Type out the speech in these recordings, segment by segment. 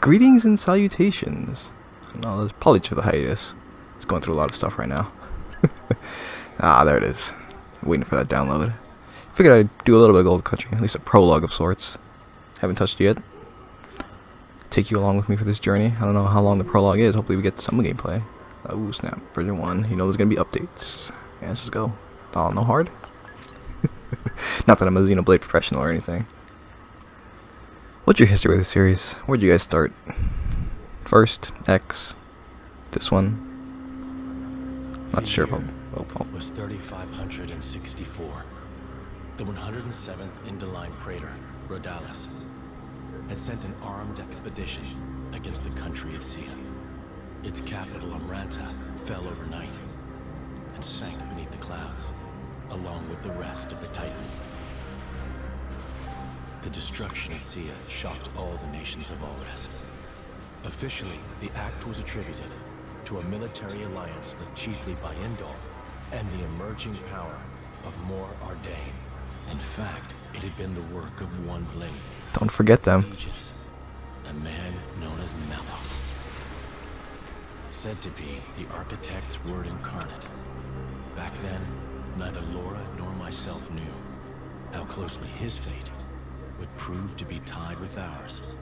Greetings and salutations. No, there's probably to the hiatus. It's going through a lot of stuff right now. Ah, there it is. Waiting for that download. Figured I'd do a little bit of Golden Country, at least a prologue of sorts. Haven't touched it yet. Take you along with me for this journey. I don't know how long the prologue is. Hopefully we get some gameplay. Oh snap, version 1. You know there's gonna be updates. Yeah, let's just go. Oh, no hard? Not that I'm a Xenoblade professional or anything. What's your history with the series? Where'd you guys start? First, X, this one. Not sure if I'm... was 3564. The 107th Indoline Praetor, Rhodalis, had sent an armed expedition against the country of Sia. Its capital, Amranta, fell overnight and sank beneath the clouds, along with the rest of the Titan. The destruction of Sia shocked all the nations of all rest. Officially, the act was attributed to a military alliance led chiefly by Indol and the emerging power of Mor Ardain. In fact, it had been the work of one blade. Don't forget them. Ages, a man known as Malos. Said to be the architect's word incarnate. Back then, neither Lora nor myself knew how closely his fate would prove to be tied with ours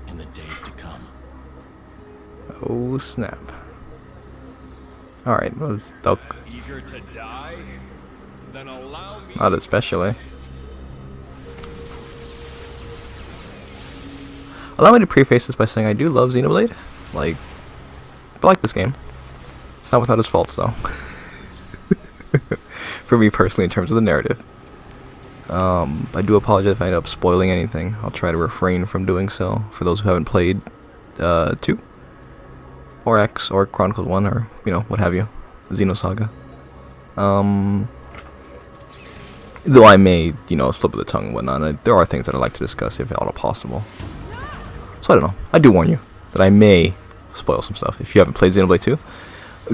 in the days to come. Oh snap. Alright, well, Eager to die? Then allow me. not especially. Allow me to preface this by saying I do love Xenoblade. I like this game. It's not without its faults though. For me personally, in terms of the narrative. I do apologize if I end up spoiling anything. I'll try to refrain from doing so for those who haven't played 2 or X or Chronicles 1 or, you know, what have you. Xenosaga. Though I may, you know, slip of the tongue and whatnot. There are things that I'd like to discuss if at all possible. So I don't know. I do warn you that I may spoil some stuff. If you haven't played Xenoblade 2,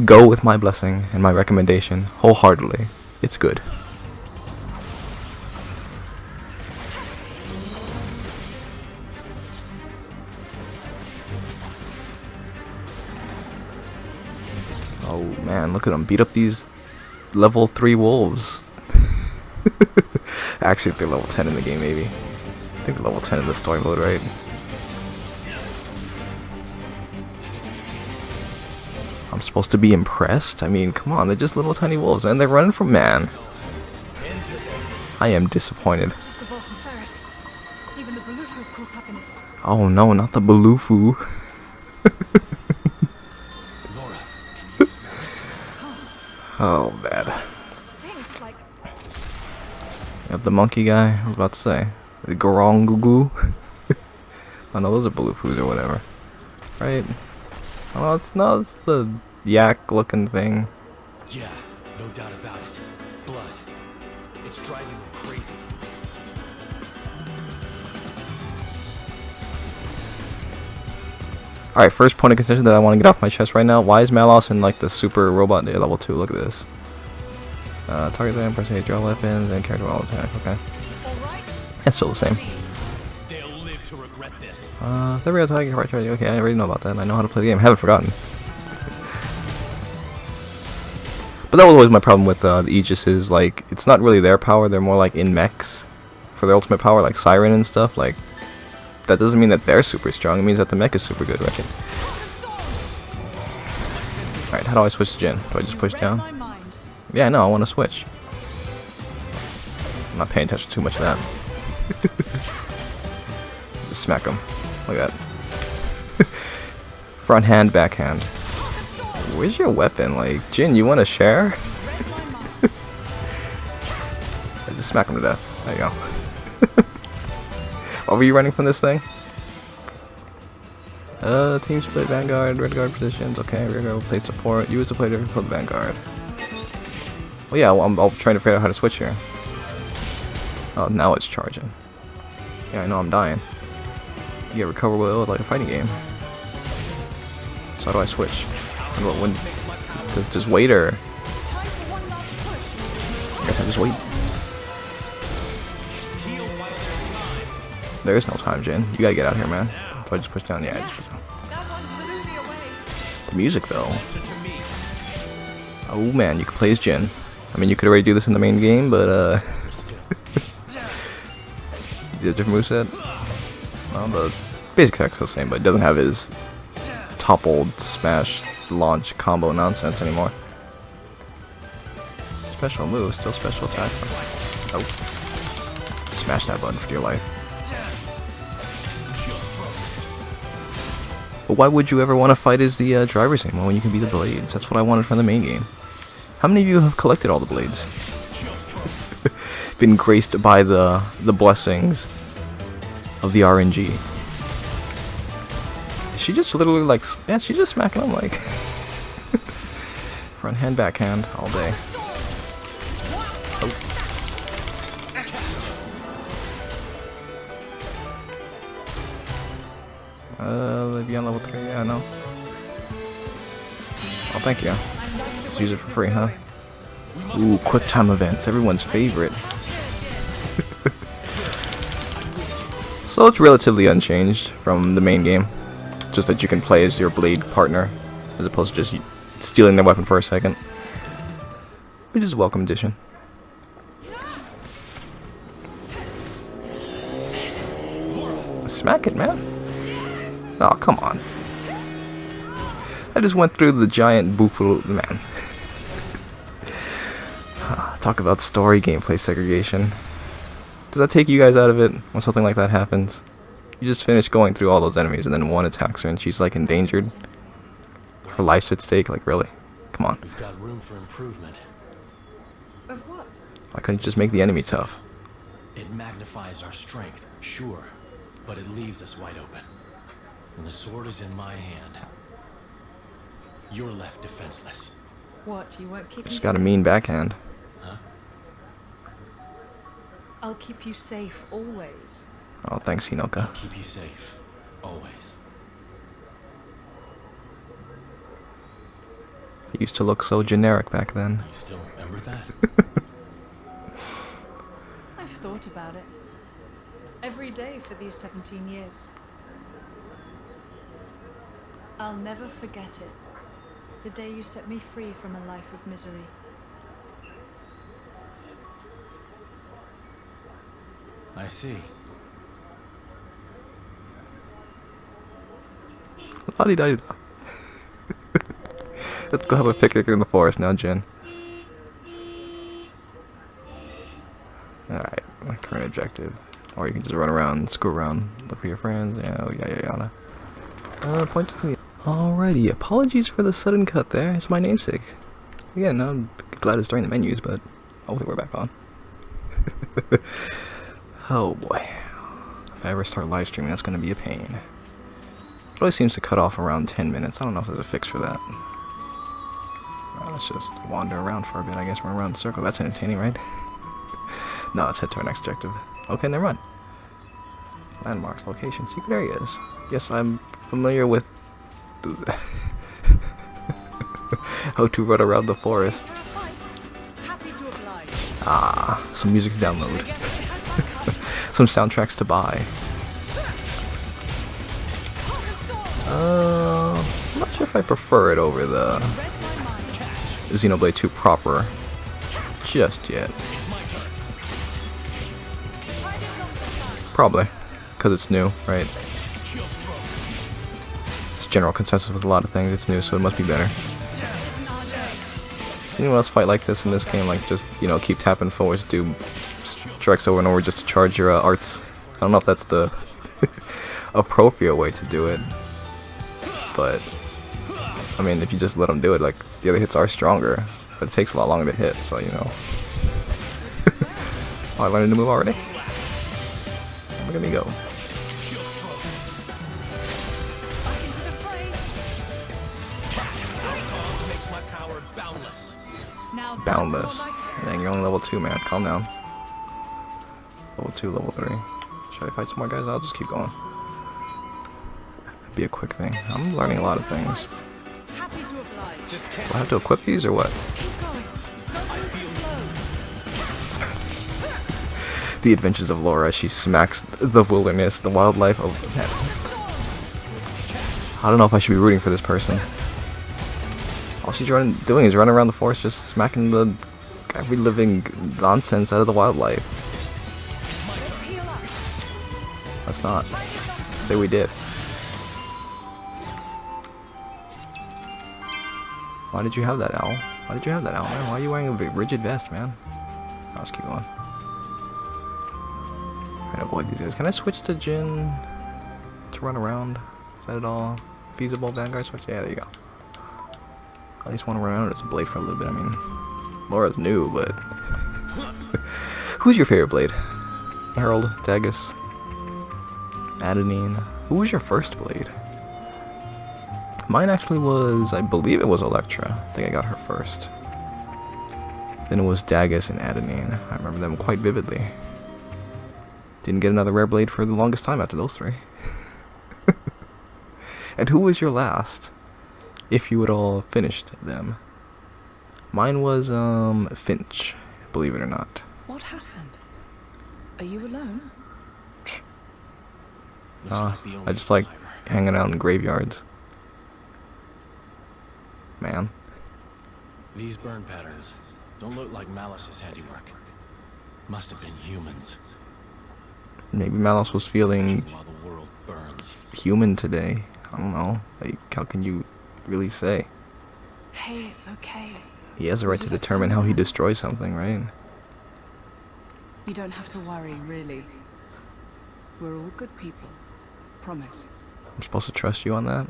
go with my blessing and my recommendation wholeheartedly. It's good. Oh man, look at them beat up these level 3 wolves. Actually, they're level 10 in the game, maybe. I think they're level 10 in the story mode, right? I'm supposed to be impressed? I mean, come on, they're just little tiny wolves, and they're running from man. I am disappointed. Oh no, not the Balufu. Oh, bad. Got the monkey guy, I was about to say. The Gorongugu. Oh no, those are Balufus or whatever. Right? Oh, it's the yak looking thing. Yeah, no doubt about it. Blood. It's driving them crazy. Alright, first point of contention that I want to get off my chest right now. Why is Malos in like the super robot level 2? Look at this. Target them, press A, draw weapons, and character all attack. Okay. It's still the same. They'll live to regret this. Every attack, right, okay, I already know about that. I know how to play the game. I haven't forgotten. But that was always my problem with the Aegis is, like, it's not really their power, they're more like in mechs for their ultimate power, like Siren and stuff. Like, that doesn't mean that they're super strong, it means that the mech is super good, right? Alright, how do I switch to Jin? Do I just push down? Yeah, no, I want to switch. I'm not paying attention too much to that. Just smack him. Look at that. Front hand, back hand. Where's your weapon? Like, Jin, you want to share? Just smack him to death. There you go. What were you running from this thing? Team split, Vanguard, Red Guard positions. Okay, Rear Guard will play support. Use the player to put Vanguard. Well, yeah, I'm trying to figure out how to switch here. Oh, now it's charging. Yeah, I know I'm dying. You get recoverable like a fighting game. So how do I switch? When just wait, or I guess I just wait. There is no time, Jin. You gotta get out here, man. Do I just push down? Yeah, I just push down. That one blew me away. The music, though. Oh man, you can play as Jin. I mean, you could already do this in the main game, but the different moveset. Well, the basic attack's the same, but it doesn't have his toppled smash launch combo nonsense anymore. Special move, still special attack. Oh. Smash that button for dear life. But why would you ever want to fight as the driver's aim when you can be the blades? That's what I wanted from the main game. How many of you have collected all the blades? Been graced by the blessings of the RNG. Is she just literally like, yeah, she's just smacking him like front hand, backhand all day. They'd be on level 3, yeah, no. Oh, thank you. Let's use it for free, huh? Ooh, quick time events, everyone's favorite. So it's relatively unchanged from the main game. Just that you can play as your blade partner, as opposed to just stealing their weapon for a second. Which is a welcome addition. Smack it, man. Oh, come on. I just went through the giant buffalo, man. Talk about story gameplay segregation. Does that take you guys out of it when something like that happens? You just finish going through all those enemies and then one attacks her and she's like endangered. Her life's at stake, like really? Come on. We've got room for improvement. Of what? Why couldn't you just make the enemy tough? It magnifies our strength, sure, but it leaves us wide open. And the sword is in my hand. You're left defenseless. What? You won't keep me She's got a safe? mean backhand. Huh? I'll keep you safe always. Oh, thanks, Hinoka. I'll keep you safe, always. He used to look so generic back then. You still remember that? I've thought about it. Every day for these 17 years. I'll never forget it. The day you set me free from a life of misery. I see. La-di-da-di-da. Let's go have a picnic in the forest now, Jin. Alright, my current objective. Or you can just run around, screw around, look for your friends, yada. Point to the... Alrighty, apologies for the sudden cut there. It's my namesake. Again, I'm glad it's during the menus, but hopefully we're back on. Oh boy. If I ever start live streaming, that's going to be a pain. It always seems to cut off around 10 minutes. I don't know if there's a fix for that. Let's just wander around for a bit. I guess we're around the circle. That's entertaining, right? No, let's head to our next objective. Okay, never mind. Landmarks, locations, secret areas. Yes, I'm familiar with how to run around the forest. Happy to oblige. Ah, some music to download. Some soundtracks to buy. I'm not sure if I prefer it over the Xenoblade 2 proper just yet. Probably, because it's new, right? It's general consensus with a lot of things. It's new, so it must be better. Anyone else fight like this in this game? Like just, you know, keep tapping forward to do strikes over and over just to charge your arts. I don't know if that's the appropriate way to do it, but I mean, if you just let them do it, like the other hits are stronger, but it takes a lot longer to hit. So you know. Oh, I learned a new move already. Look at me go. Boundless. Dang, you're only level 2, man. Calm down. Level 2, level 3. Should I fight some more guys? I'll just keep going. Be a quick thing. I'm learning a lot of things. Do I have to equip these or what? The adventures of Lora. She smacks the wilderness, the wildlife of that. I don't know if I should be rooting for this person. All she's doing is running around the forest just smacking the every living nonsense out of the wildlife. Let's not say we did. Why did you have that, Owl? Why did you have that, Owl, man? Why are you wearing a rigid vest, man? Let's keep going. Trying to avoid these guys. Can I switch to Jin to run around? Is that at all feasible? Vanguard switch? Yeah, there you go. At least want to run around as a blade for a little bit. I mean, Lora's new, but... Who's your favorite blade? Herald, Dagus, Adenine. Who was your first blade? Mine actually was, I believe it was Electra. I think I got her first. Then it was Dagus and Adenine. I remember them quite vividly. Didn't get another rare blade for the longest time after those three. And who was your last? If you had all finished them. Mine was, Finch, believe it or not. What happened? Are you alone? I just like hanging out in graveyards. Man. These burn patterns don't look like Malice's handiwork. Must have been humans. Maybe Malice was feeling While the world burns. human today. I don't know. Like, how can you really say? Hey, it's okay. He has the right to determine how he destroys something, right? You don't have to worry, really. We're all good people. Promise. I'm supposed to trust you on that?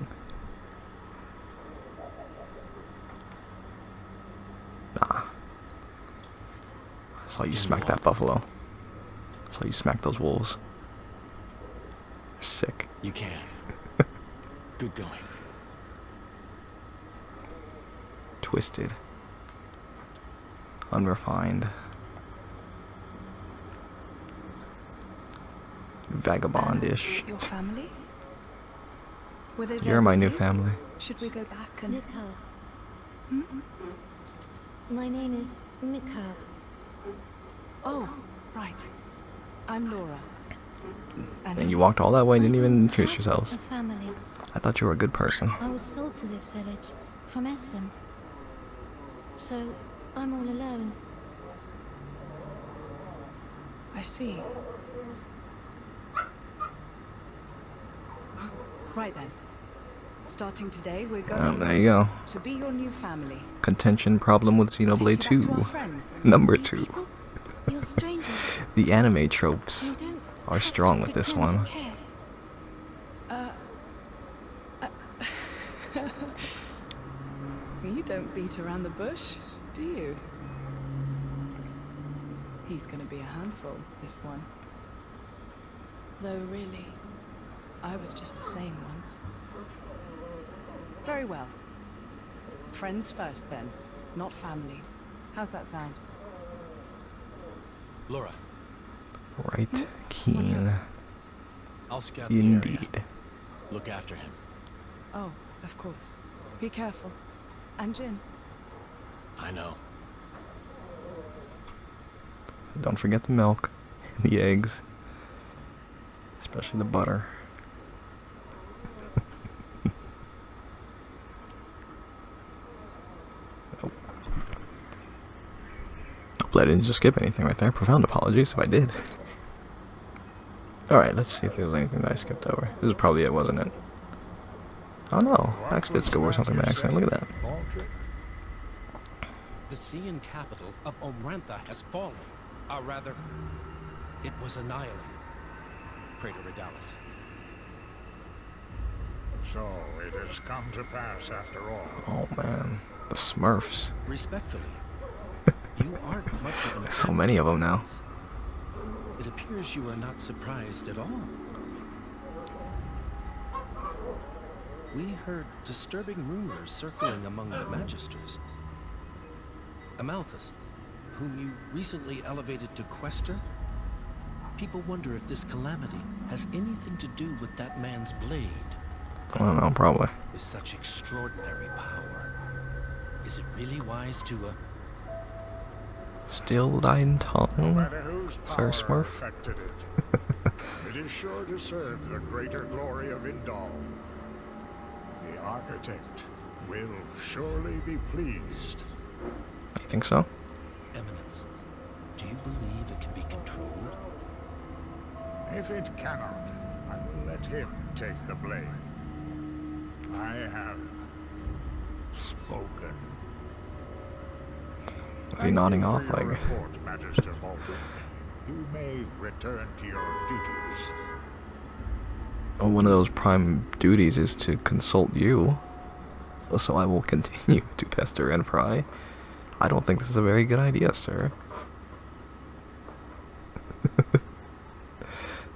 Nah. I saw you smack that buffalo. I saw you smack those wolves. They're sick. You can. Good going. Twisted. Unrefined. Vagabondish. Your family? Were they You're there my with new you? family. Should we go back and... Mikhail. My name is Mikhail. Oh, right. I'm Lora. And you walked all that way and didn't even introduce Part yourselves. of a family. I thought you were a good person. I was sold to this village from Eston. So I'm all alone. I see. Right then. Starting today, we're going There you go. to be your new family. Contention problem with Xenoblade Take you back to 2. our friends. Number 2. People, you're strangers. The anime tropes You don't are have strong to with this pretend to one. care. You don't beat around the bush, do you? He's gonna be a handful, this one. Though really, I was just the same once. Very well. Friends first then, not family. How's that sound? Lora, Right, keen. I'll scout the area. Indeed. Look after him. Oh, of course. Be careful. And Jin. I know. Don't forget the milk, the eggs, especially the butter. Oh. Hopefully I didn't just skip anything right there. Profound apologies if I did. Alright, let's see if there was anything that I skipped over. This is probably it, wasn't it? Oh no, I actually did skip over something by accident. Look at that. The Cian capital of Omrantha has fallen. Or rather, it was annihilated. Praetor Redalis. So it has come to pass after all. Oh man, the Smurfs. Respectfully, you aren't much of an There's so many of them now. It appears you are not surprised at all. We heard disturbing rumors circling among the Magisters. Amalthus, whom you recently elevated to Quester, people wonder if this calamity has anything to do with that man's blade. I don't know, probably. With such extraordinary power, is it really wise to, Still thine No tongue, matter whose Sir power Smurf. affected it, it is sure to serve the greater glory of Indal. architect will surely be pleased. You think so? Eminence, do you believe it can be controlled? If it cannot, I will let him take the blame. I have spoken. Is he nodding off Thank you like? for your report, Magister Bolton. You may return to your duties. Oh, one of those prime duties is to consult you. So I will continue to pester and pry. I don't think this is a very good idea, sir.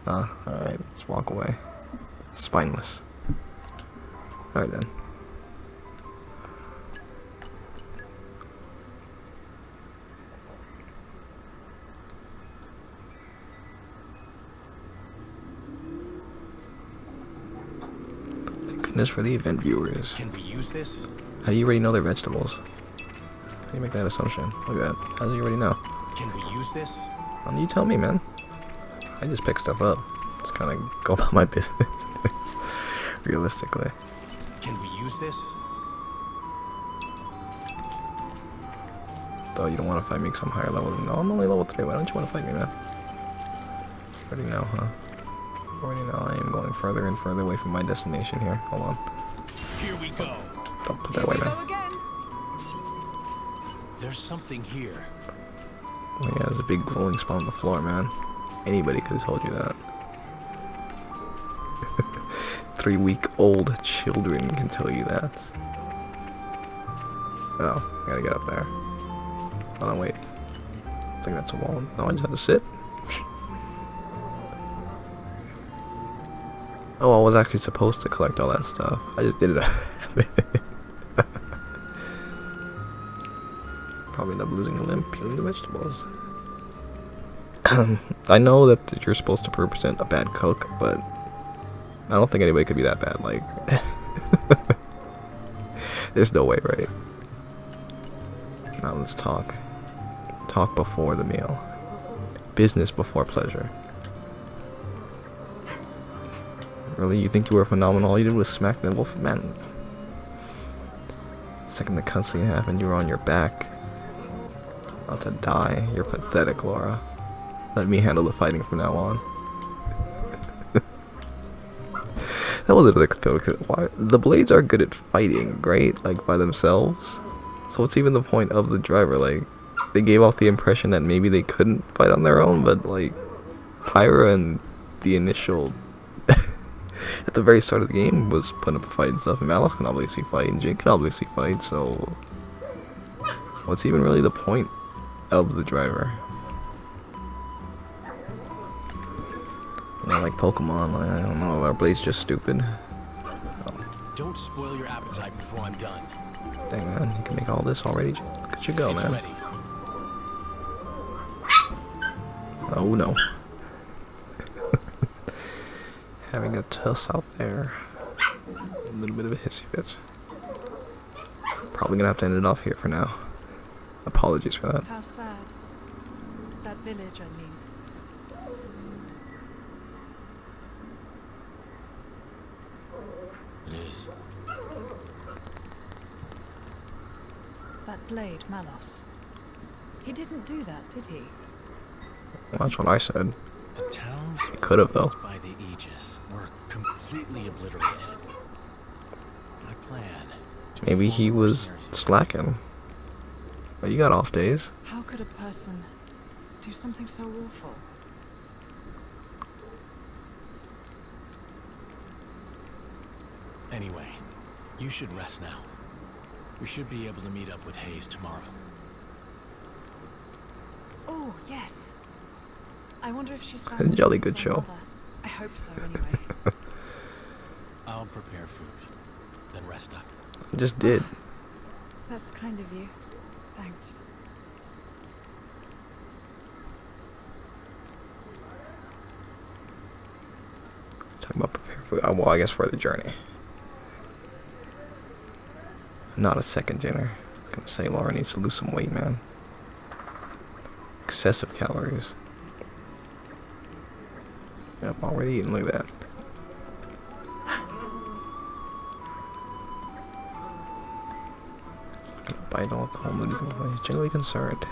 Alright, let's walk away. Spineless. Alright then. Thank goodness for the event viewers. Can we use this? How do you already know they're vegetables? How do you make that assumption? Look at that. How do you already know? Can we use this? You tell me, man. I just pick stuff up. Just kind of go about my business. Realistically. Can we use this? Though you don't want to fight me because I'm higher level. No, I'm only level 3. Why don't you want to fight me, man? Already know, huh? Already know I am going further and further away from my destination here. Hold on. Here we go. Don't put that away, man. There's something here. Oh yeah, there's a big glowing spot on the floor, man. Anybody could have told you that. 3-week-old children can tell you that. Oh, I gotta get up there. Oh, no, wait. I think that's a wall. No, I just have to sit. Oh, I was actually supposed to collect all that stuff. I just did it. Probably end up losing a limb peeling the vegetables. I know that you're supposed to represent a bad cook, but I don't think anybody could be that bad. Like, there's no way, right? Now let's talk. Talk before the meal. Business before pleasure. Really? You think you were phenomenal? All you did was smack the wolf? Man. The second the cutscene happened, you were on your back. About to die. You're pathetic, Lora. Let me handle the fighting from now on. That was another conflict. Why? The blades are good at fighting, right? Like, by themselves. So what's even the point of the driver? Like, they gave off the impression that maybe they couldn't fight on their own, but, like, Pyra and the initial... at the very start of the game was putting up a fight and stuff, and Malice can obviously fight, and Jin can obviously fight, so... what's even really the point of the driver? You know, like Pokemon, I don't know, our Blade's just stupid. Oh. Don't spoil your appetite before I'm done. Dang, man, you can make all this already? Look at you go, It's man. ready. Oh, no. Having a tuss out there. A little bit of a hissy fit. Probably gonna have to end it off here for now. Apologies for that. How sad. That village, I mean. It is. That blade, Malos. He didn't do that, did he? Well, that's what I said. The towns Could have, though. by the Aegis were completely obliterated. My plan. to Maybe he inform was mercenaries- slacking. But you got off days. How could a person do something so awful? Anyway, you should rest now. We should be able to meet up with Hayes tomorrow. Oh, yes. I wonder if she's A found jolly anything good for show. Mother. I hope so, anyway. I'll prepare food, then rest up. I just did. That's kind of you. Thanks. Talking about prepare for, well, I guess for the journey. Not a second dinner. I was gonna say Laura needs to lose some weight, man. Excessive calories. Yep, already eating. Look at that. I don't want the whole movie. He's genuinely concerned.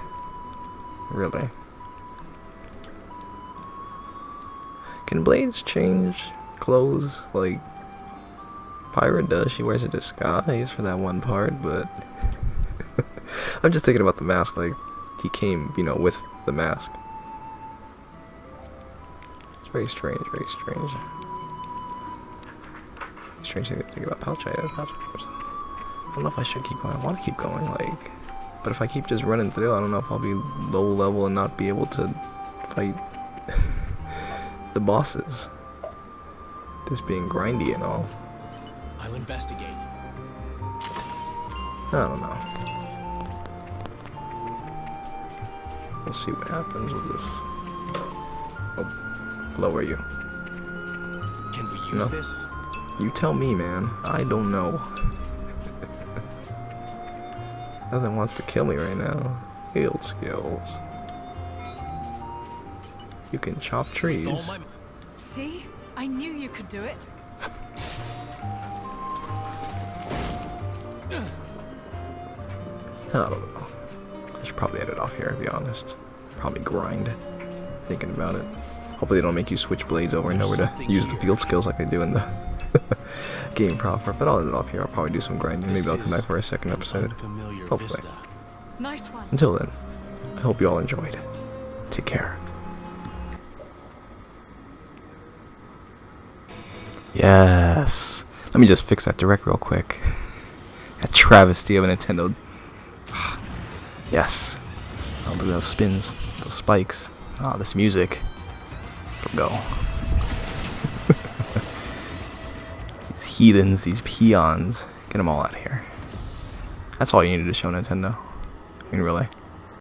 Really? Can Blades change clothes like Pyra does? She wears a disguise for that one part, but I'm just thinking about the mask. Like he came, you know, with the mask. It's very strange. Very strange. Strange thing to think about pouch items. I don't know if I should keep going. I want to keep going, like, but if I keep just running through, I don't know if I'll be low level and not be able to fight the bosses. This being grindy and all. I'll investigate. I don't know. We'll see what happens with this. Oh, lower you. Can we use No. this? You tell me, man. I don't know. Nothing wants to kill me right now. Field skills. You can chop trees. All my See? I knew you could do it. I don't know. I should probably end it off here, to be honest. Probably grind. Thinking about it. Hopefully they don't make you switch blades over and over to use the field skills like they do in the game proper. But I'll end it off here. I'll probably do some grinding. Maybe I'll come back for a second episode. Hopefully. Nice one. Until then, I hope you all enjoyed. Take care. Yes. Let me just fix that direct real quick. That travesty of a Nintendo. Yes. Oh, look at those spins, those spikes. Ah, this music. Go. These heathens, these peons. Get them all out of here. That's all you needed to show Nintendo. I mean, really.